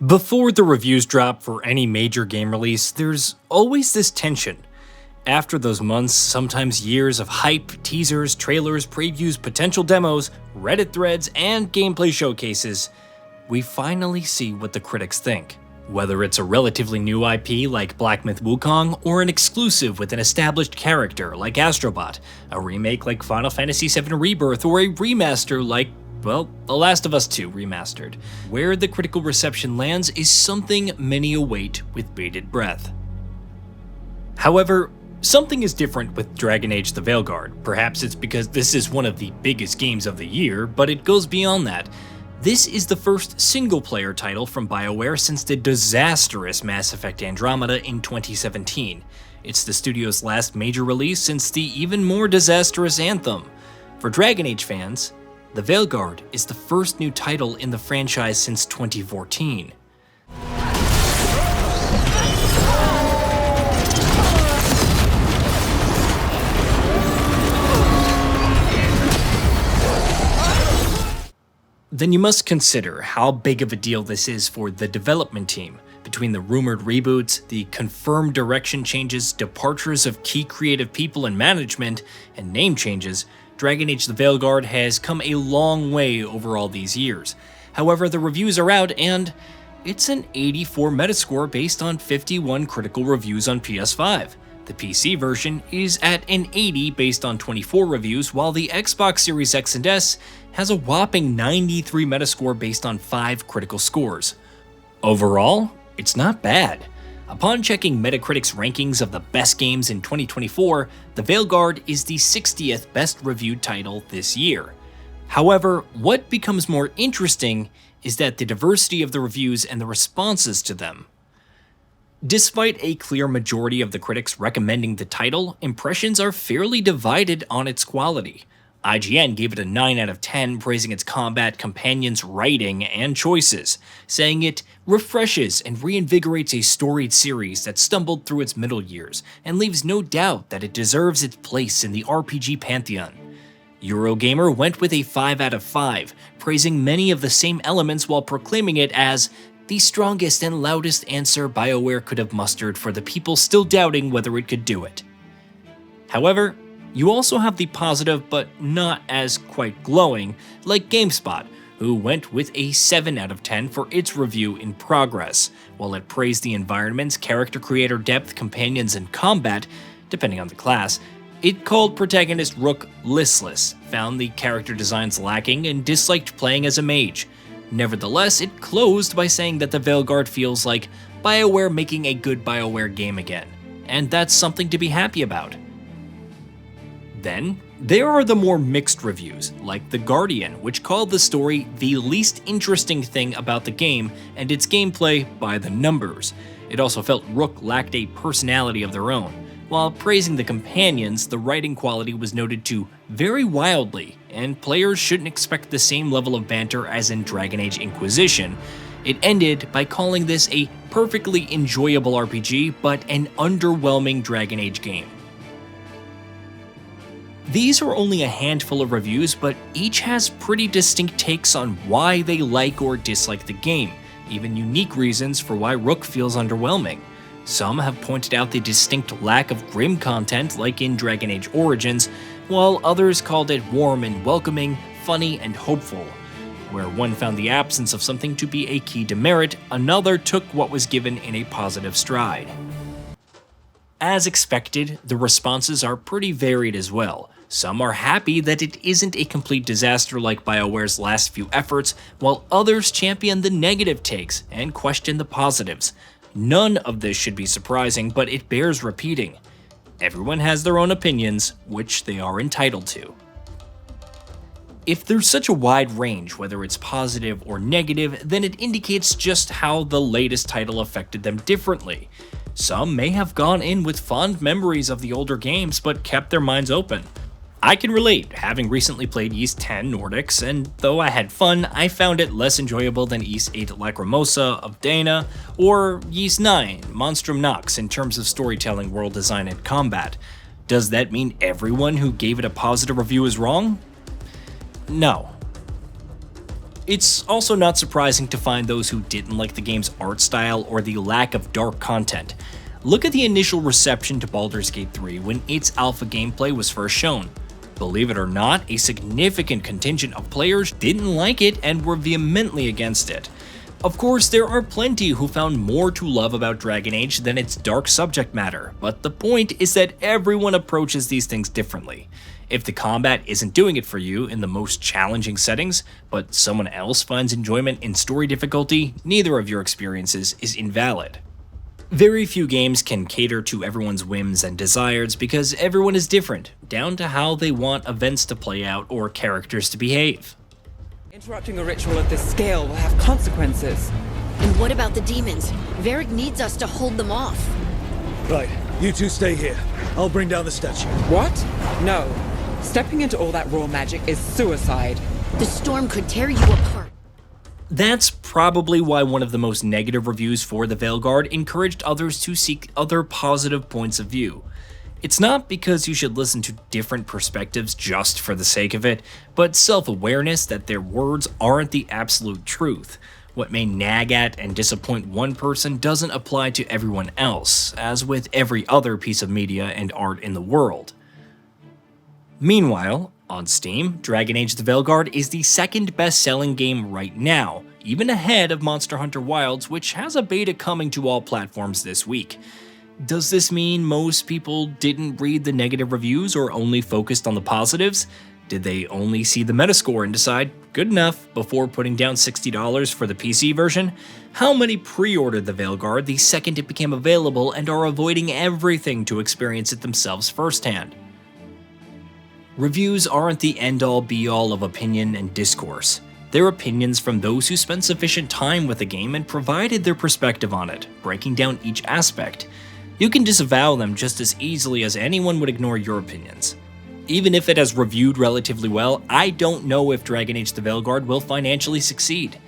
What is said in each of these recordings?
Before the reviews drop for any major game release, there's always this tension. After those months, sometimes years of hype, teasers, trailers, previews, potential demos, Reddit threads, and gameplay showcases, we finally see what the critics think. Whether it's a relatively new IP like Black Myth Wukong, or an exclusive with an established character like Astrobot, a remake like Final Fantasy VII Rebirth, or a remaster like, well, The Last of Us 2 Remastered. Where the critical reception lands is something many await with bated breath. However, something is different with Dragon Age the Veilguard. Perhaps it's because this is one of the biggest games of the year, but it goes beyond that. This is the first single-player title from BioWare since the disastrous Mass Effect Andromeda in 2017. It's the studio's last major release since the even more disastrous Anthem. For Dragon Age fans, the Veilguard is the first new title in the franchise since 2014. Then you must consider how big of a deal this is for the development team. Between the rumored reboots, the confirmed direction changes, departures of key creative people and management, and name changes, Dragon Age the Veilguard has come a long way over all these years. However, the reviews are out and it's an 84 Metascore based on 51 critical reviews on PS5. The PC version is at an 80 based on 24 reviews, while the Xbox Series X and S has a whopping 93 Metascore based on 5 critical scores. Overall, it's not bad. Upon checking Metacritic's rankings of the best games in 2024, the Veilguard is the 60th best reviewed title this year. However, what becomes more interesting is that the diversity of the reviews and the responses to them. Despite a clear majority of the critics recommending the title, impressions are fairly divided on its quality. IGN gave it a 9 out of 10, praising its combat, companions, writing, and choices, saying it refreshes and reinvigorates a storied series that stumbled through its middle years, and leaves no doubt that it deserves its place in the RPG pantheon. Eurogamer went with a 5 out of 5, praising many of the same elements while proclaiming it as the strongest and loudest answer BioWare could have mustered for the people still doubting whether it could do it. However, you also have the positive but not as quite glowing, like GameSpot, who went with a 7 out of 10 for its review in progress. While it praised the environments, character creator depth, companions, and combat, depending on the class, it called protagonist Rook listless, found the character designs lacking, and disliked playing as a mage. Nevertheless, it closed by saying that the Veilguard feels like BioWare making a good BioWare game again, and that's something to be happy about. Then, there are the more mixed reviews, like The Guardian, which called the story the least interesting thing about the game and its gameplay by the numbers. It also felt Rook lacked a personality of their own. While praising the companions, the writing quality was noted to vary wildly, and players shouldn't expect the same level of banter as in Dragon Age Inquisition. It ended by calling this a perfectly enjoyable RPG, but an underwhelming Dragon Age game. These are only a handful of reviews, but each has pretty distinct takes on why they like or dislike the game, even unique reasons for why Rook feels underwhelming. Some have pointed out the distinct lack of grim content like in Dragon Age Origins, while others called it warm and welcoming, funny and hopeful. Where one found the absence of something to be a key demerit, another took what was given in a positive stride. As expected, the responses are pretty varied as well. Some are happy that it isn't a complete disaster like BioWare's last few efforts, while others champion the negative takes and question the positives. None of this should be surprising, but it bears repeating. Everyone has their own opinions, which they are entitled to. If there's such a wide range, whether it's positive or negative, then it indicates just how the latest title affected them differently. Some may have gone in with fond memories of the older games, but kept their minds open. I can relate, having recently played Ys 10 Nordics, and though I had fun, I found it less enjoyable than Ys 8 Lacrimosa of Dana, or Ys 9 Monstrum Nox in terms of storytelling, world design, and combat. Does that mean everyone who gave it a positive review is wrong? No. It's also not surprising to find those who didn't like the game's art style or the lack of dark content. Look at the initial reception to Baldur's Gate 3 when its alpha gameplay was first shown. Believe it or not, a significant contingent of players didn't like it and were vehemently against it. Of course, there are plenty who found more to love about Dragon Age than its dark subject matter, but the point is that everyone approaches these things differently. If the combat isn't doing it for you in the most challenging settings, but someone else finds enjoyment in story difficulty, neither of your experiences is invalid. Very few games can cater to everyone's whims and desires because everyone is different, down to how they want events to play out or characters to behave. Interrupting a ritual of this scale will have consequences. And what about the demons? Varric needs us to hold them off. Right, you two stay here. I'll bring down the statue. What? No. Stepping into all that raw magic is suicide. The storm could tear you apart. That's probably why one of the most negative reviews for the Veilguard encouraged others to seek other positive points of view. It's not because you should listen to different perspectives just for the sake of it, but self-awareness that their words aren't the absolute truth. What may nag at and disappoint one person doesn't apply to everyone else, as with every other piece of media and art in the world. Meanwhile, on Steam, Dragon Age: The Veilguard is the second best-selling game right now, even ahead of Monster Hunter Wilds, which has a beta coming to all platforms this week. Does this mean most people didn't read the negative reviews or only focused on the positives? Did they only see the Metascore and decide, good enough, before putting down $60 for the PC version? How many pre-ordered the Veilguard the second it became available and are avoiding everything to experience it themselves firsthand? Reviews aren't the end-all be-all of opinion and discourse. They're opinions from those who spent sufficient time with the game and provided their perspective on it, breaking down each aspect. You can disavow them just as easily as anyone would ignore your opinions. Even if it has reviewed relatively well, I don't know if Dragon Age: The Veilguard will financially succeed.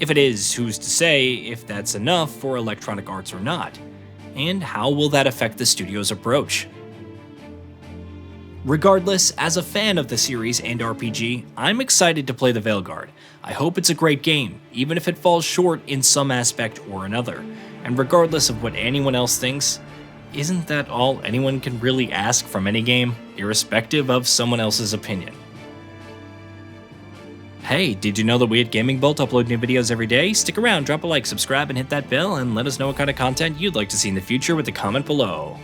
If it is, who's to say if that's enough for Electronic Arts or not? And how will that affect the studio's approach? Regardless, as a fan of the series and RPG, I'm excited to play the Veilguard. I hope it's a great game, even if it falls short in some aspect or another. And regardless of what anyone else thinks, isn't that all anyone can really ask from any game, irrespective of someone else's opinion? Hey, did you know that we at GamingBolt upload new videos every day? Stick around, drop a like, subscribe, and hit that bell, and let us know what kind of content you'd like to see in the future with a comment below.